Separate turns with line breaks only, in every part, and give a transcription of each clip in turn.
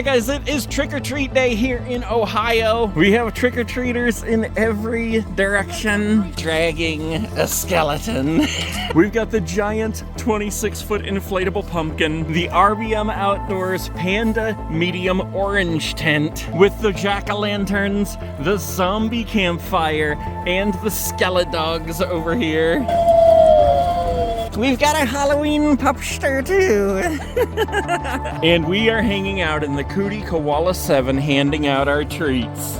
Alright guys, it is trick-or-treat day here in Ohio. We have trick-or-treaters in every direction dragging a skeleton. We've got the giant 26-foot inflatable pumpkin, the RBM Outdoors Panda Medium Orange tent with the jack-o'-lanterns, the zombie campfire, and the skeledogs over here. We've got a Halloween pupster too. And we are hanging out in the COODY Koala 7 handing out our treats.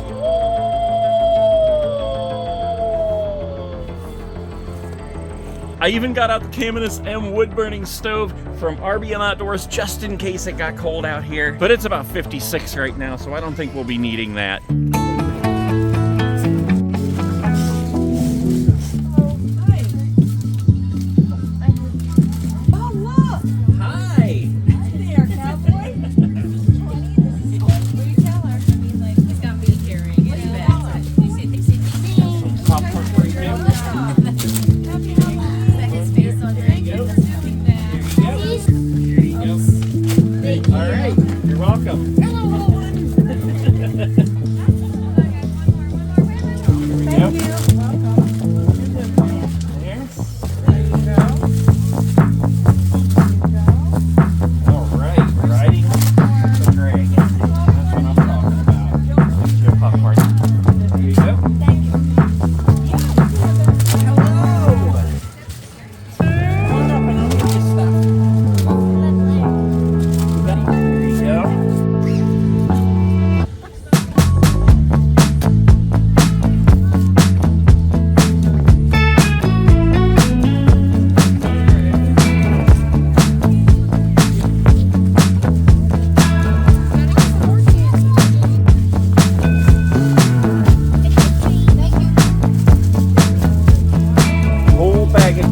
I even got out the Caminus M wood burning stove from RBM Outdoors just in case it got cold out here. But it's about 56 right now, so I don't think we'll be needing that.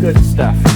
Good stuff.